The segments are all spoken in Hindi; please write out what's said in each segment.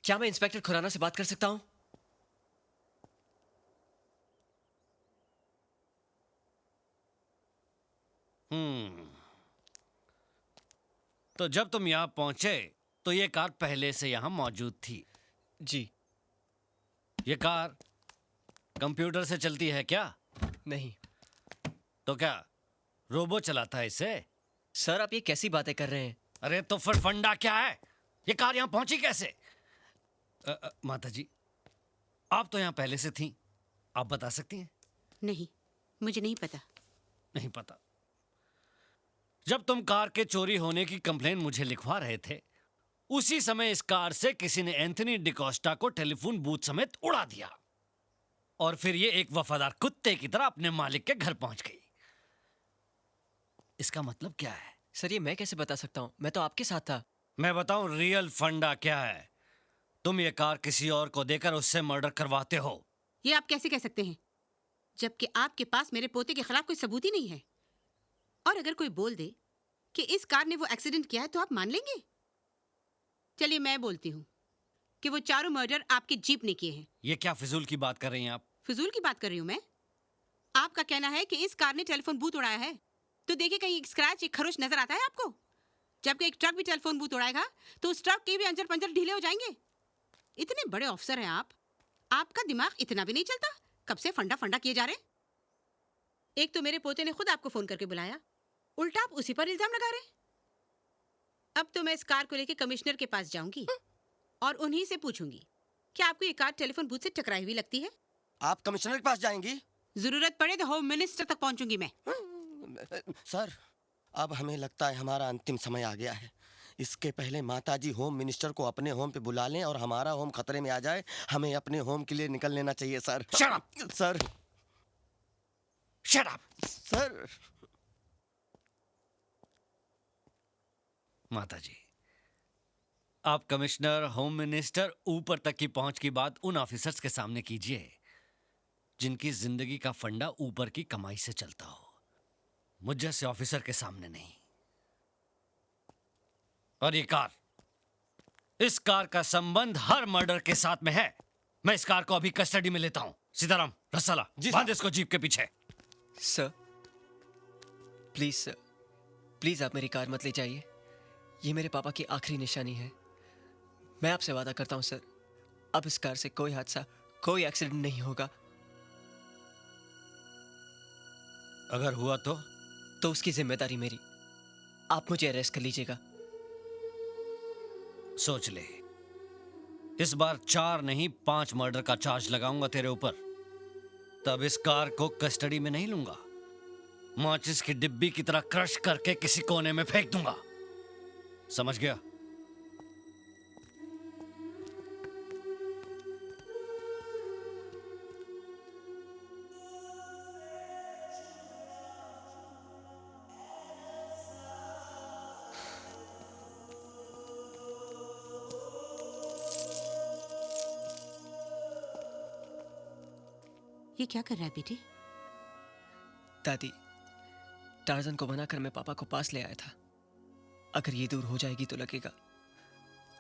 क्या मैं इंस्पेक्टर खुराना से बात कर सकता हूँ? तो जब तुम यहाँ पहुंचे तो ये कार पहले से यहाँ मौजूद थी। जी। ये कार कंप्यूटर से चलती है क्या? नहीं। तो क्या रोबो चलाता है इसे? सर, आप ये कैसी बातें कर रहे हैं? अरे तो फिर फंडा क्या है? ये कार यहाँ पहुंची कैसे? माता जी, आप तो यहाँ पहले से थी, आप बता सकती हैं? नहीं, मुझे नहीं पता। नहीं पता। जब तुम कार के चोरी होने की कंप्लेन मुझे लिखवा रहे थे, उसी समय इस कार से किसी ने एंथनी डिकोस्टा को टेलीफोन बूथ समेत उड़ा दिया और फिर ये एक वफादार कुत्ते की तरह अपने मालिक के घर पहुंच गई। इसका मतलब क्या है? सर, ये मैं कैसे बता सकता हूँ? मैं तो आपके साथ था। मैं बताऊं रियल फंडा क्या है? तुम ये कार किसी और को देकर उससे मर्डर करवाते हो। ये आप कैसे कह सकते हैं, जबकि आपके पास मेरे पोते के खिलाफ कोई सबूत ही नहीं है? और अगर कोई बोल दे कि इस कार ने वो एक्सीडेंट किया है तो आप मान लेंगे? चलिए मैं बोलती हूँ कि वो चारों मर्डर आपकी जीप ने किए हैं। ये क्या फिजूल की बात कर रही हैं आप? फिजूल की बात कर रही हूँ मैं? आपका कहना है कि इस कार ने टेलीफोन बूथ उड़ाया है, तो देखिए कहीं एक स्क्रैच, एक खरोच नजर आता है आपको? जबकि एक ट्रक भी टेलीफोन बूथ उड़ाएगा तो उस ट्रक के भी अंजर पंजर ढीले हो जाएंगे। इतने बड़े ऑफिसर हैं आप, आपका दिमाग इतना भी नहीं चलता? कब से फंडा फंडा किए जा रहे हैं? एक तो मेरे पोते ने खुद आपको फोन करके बुलाया, उल्टा आप उसी पर इल्जाम लगा रहे हैं। अब तो मैं इस कार को लेकर कमिश्नर के पास जाऊंगी और उन्हीं से पूछूंगी कि आपको ये कार टेलीफोन बूथ से टकराई हुई लगती है। आप कमिश्नर के पास जाएंगी? जरूरत पड़े तो होम मिनिस्टर तक पहुंचूंगी मैं। सर, अब हमें लगता है हमारा अंतिम समय आ गया है। इसके पहले माताजी होम मिनिस्टर को अपने होम पे बुला लें और हमारा होम खतरे में आ जाए, हमें अपने होम के लिए निकल लेना चाहिए sir. Shut up! Sir. Shut up! Sir. माता जी, आप कमिश्नर, होम मिनिस्टर, ऊपर तक की पहुंच की बात उन ऑफिसर्स के सामने कीजिए जिनकी जिंदगी का फंडा ऊपर की कमाई से चलता हो, मुझ जैसे ऑफिसर के सामने नहीं। और ये कार, इस कार का संबंध हर मर्डर के साथ में है। मैं इस कार को अभी कस्टडी में लेता हूं। सीताराम, रसाला, बांध इसको जीप के पीछे। सर, प्लीज आप मेरी कार मत ले जाइए। ये मेरे पापा की आखिरी निशानी है। मैं आपसे वादा करता हूं सर, अब इस कार से कोई हादसा, कोई एक्सीडेंट नहीं होगा। अगर हुआ तो उसकी जिम्मेदारी मेरी। आप मुझे अरेस्ट कर लीजिएगा। सोच ले, इस बार 4 नहीं 5 मर्डर का चार्ज लगाऊंगा तेरे ऊपर। तब इस कार को कस्टडी में नहीं लूंगा, माचिस की डिब्बी की तरह क्रश करके किसी कोने में फेंक दूंगा। समझ गया? ये क्या कर रहा है बेटे? दादी, टार्जन को बनाकर मैं पापा को पास ले आया था। अगर ये दूर हो जाएगी तो लगेगा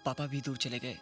पापा भी दूर चले गए।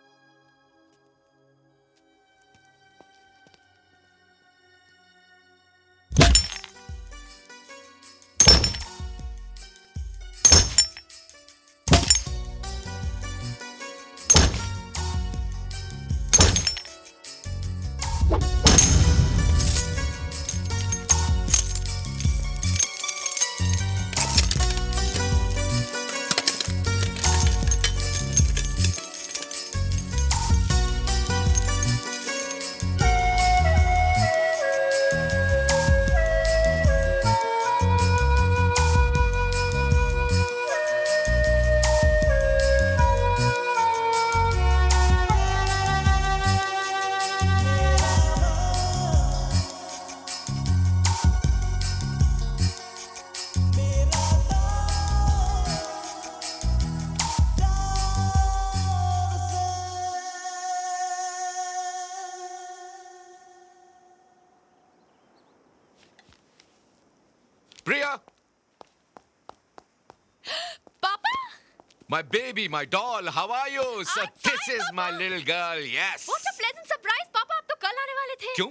My baby, my doll, how are you? So I'm this fine, is my Papa. little girl, yes. What a pleasant surprise, पापा आप तो कल आने वाले थे। क्यों?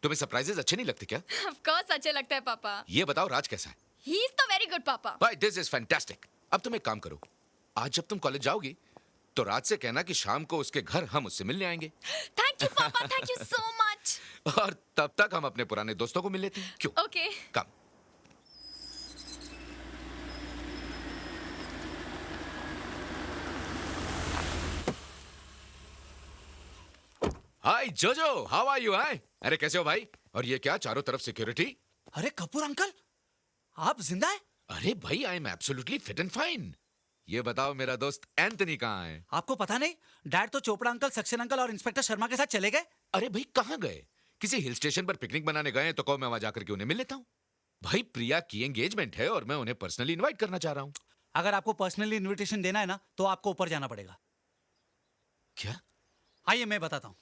तुम्हें सरप्राइजेस अच्छे नहीं लगते क्या? Of course अच्छे लगते हैं पापा। ये बताओ राज कैसा है? He is तो very good पापा। भाई this is fantastic. अब तुम एक काम करो, आज जब तुम कॉलेज जाओगी तो राज से कहना कि शाम को उसके घर हम उससे मिलने आएंगे। Thank you पापा, thank you so much। और तब तक हम अपने पुराने दोस्तों को मिल लेते हैं। क्यों? Okay। कम। हाय जोजो, हाउ आर यू? हाय, अरे कैसे हो भाई? और ये क्या चारों तरफ सिक्योरिटी? अरे कपूर अंकल, आप जिंदा है? अरे भाई I am absolutely fit and fine. ये बताओ मेरा दोस्त एंथनी कहाँ है? आपको पता नहीं, डैड तो चोपड़ा अंकल, सक्सेना अंकल और इंस्पेक्टर शर्मा के साथ चले गए। अरे भाई कहाँ गए? किसी हिल स्टेशन पर पिकनिक बनाने गए हैं तो कहो मैं वहां जाकर के उन्हें मिल लेता हूँ। भाई प्रिया की एंगेजमेंट है और मैं उन्हें पर्सनली इनवाइट करना चाह रहा हूँ। अगर आपको पर्सनली इनविटेशन देना है ना, तो आपको ऊपर जाना पड़ेगा। क्या? आइए मैं बताता हूँ।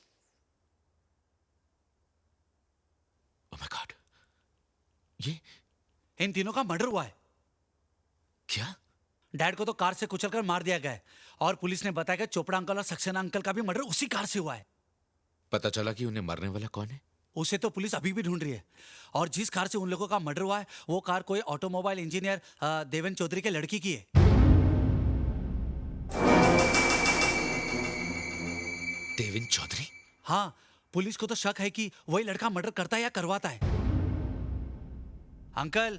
ओह माय गॉड, ये इन तीनों का मर्डर हुआ है। क्या? डैड को तो कार से कुचलकर मार दिया गया है और पुलिस ने बताया कि चोपड़ा अंकल और सक्सेना अंकल का भी मर्डर उसी कार से हुआ है। पता चला कि उन्हें मारने वाला कौन है? उसे तो पुलिस अभी भी ढूंढ रही है और जिस कार से उन लोगों का मर्डर हुआ है वो कार कोई ऑटोमोबाइल इंजीनियर देवेन चौधरी के लड़की की है। देवेन चौधरी? हाँ, पुलिस को तो शक है कि वही लड़का मर्डर करता है या करवाता है। अंकल,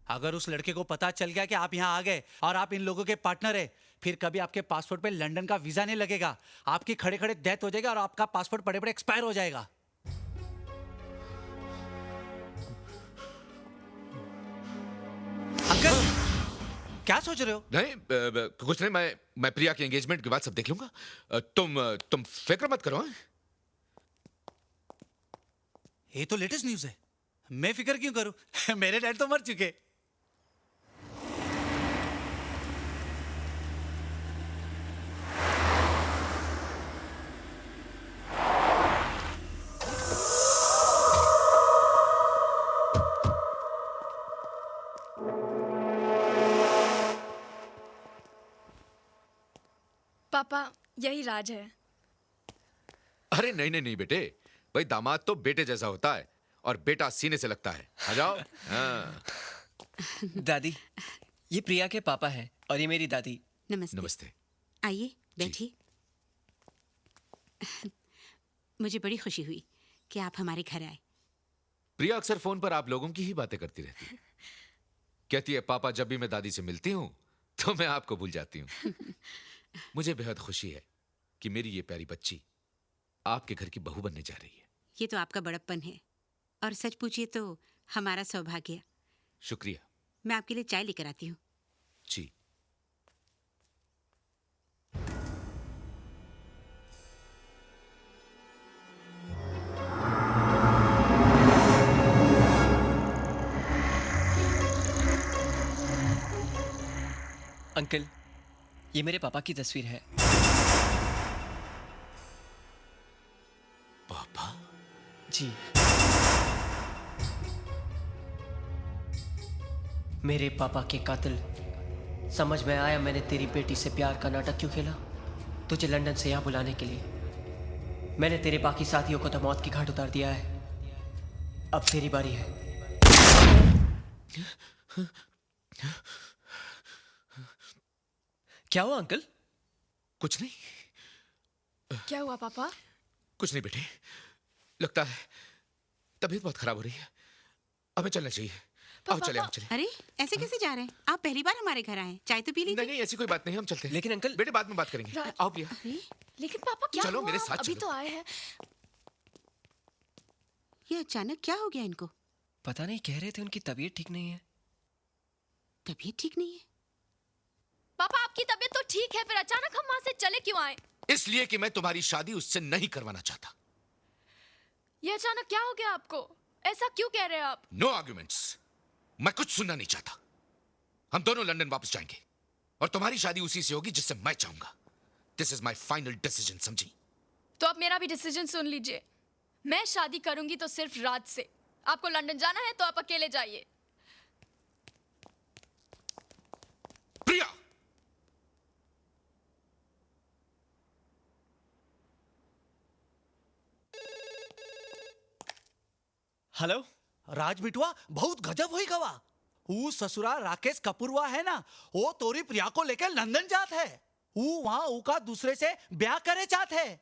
अगर उस लड़के को पता चल गया कि आप यहाँ आ गए और आप इन लोगों के पार्टनर है, फिर कभी आपके पासपोर्ट पे लंदन का वीजा नहीं लगेगा, आपकी खड़े खड़े डेथ हो जाएगी और आपका पासपोर्ट पड़े पड़े एक्सपायर हो जाएगा। अंकल, क्या सोच रहे हो? नहीं कुछ नहीं, मैं प्रिया की एंगेजमेंट के बाद सब देख लूंगा। तुम फिक्र मत करो। हाँ? ये तो लेटेस्ट न्यूज़ है, मैं फिक्र क्यों करूं? मेरे डैड तो मर चुके। पापा यही राज है। अरे नहीं नहीं नहीं बेटे, भाई दामाद तो बेटे जैसा होता है और बेटा सीने से लगता है। आ जाओ। हाँ। दादी, ये प्रिया के पापा हैं और ये मेरी दादी। नमस्ते। नमस्ते। आइए बैठिए। मुझे बड़ी खुशी हुई कि आप हमारे घर आए। प्रिया अक्सर फोन पर आप लोगों की ही बातें करती रहती है। कहती है पापा जब भी मैं दादी से मिलती हूँ तो मैं आपको भूल जाती हूँ। मुझे बेहद खुशी है कि मेरी ये प्यारी बच्ची आपके घर की बहू बनने जा रही है। ये तो आपका बड़प्पन है और सच पूछिए तो हमारा सौभाग्य। शुक्रिया। मैं आपके लिए चाय लेकर आती हूँ। जी। अंकल, ये मेरे पापा की तस्वीर है। पापा? जी। मेरे पापा के कातिल, समझ में आया मैंने तेरी बेटी से प्यार का नाटक क्यों खेला? तुझे लंदन से यहाँ बुलाने के लिए। मैंने तेरे बाकी साथियों को तो मौत की घाट उतार दिया है, अब तेरी बारी है। क्या हुआ अंकल? कुछ नहीं। क्या हुआ पापा? कुछ नहीं बेटे, लगता है तबीयत बहुत खराब हो रही है, हमें चलना चाहिए। आओ चले, हम चले। अरे ऐसे कैसे जा रहे हैं? आप पहली बार हमारे घर आए, चाय तो पी लीजिए। नहीं नहीं ऐसी कोई बात नहीं, हम चलते हैं। लेकिन अंकल, बेटे बाद में बात करेंगे। राज- आओ प्रिया। अरे लेकिन पापा क्या चलो, हुआ? मेरे साथ अभी चलो। तो आए हैं। ये अचानक क्या हो गया इनको? पता नहीं, कह रहे थे उनकी तबीयत ठीक नहीं है। तबीयत ठीक नहीं है? पापा आपकी तबीयत तो ठीक है, फिर अचानक हम वहाँ से चले क्यों आए? इसलिए कि मैं तुम्हारी शादी उससे नहीं करवाना चाहता। ये अचानक क्या हो गया आपको? ऐसा क्यों कह रहे हैं आप? No arguments. मैं कुछ सुनना नहीं चाहता। हम दोनों लंदन वापस जाएंगे और तुम्हारी शादी उसी से होगी जिससे मैं चाहूंगा। This is my final decision, समझी? तो अब मेरा भी डिसीजन सुन लीजिए। मैं शादी करूंगी तो सिर्फ राज से। आपको लंदन जाना है तो आप अकेले जाइए। प्रिया, हेलो। राज बिटवा बहुत गजब हुई गवा। वो ससुरा राकेश कपूरवा है ना, वो तोरी प्रिया को लेकर लंदन जात है। वो वहाँ का दूसरे से ब्याह करे चाहत है।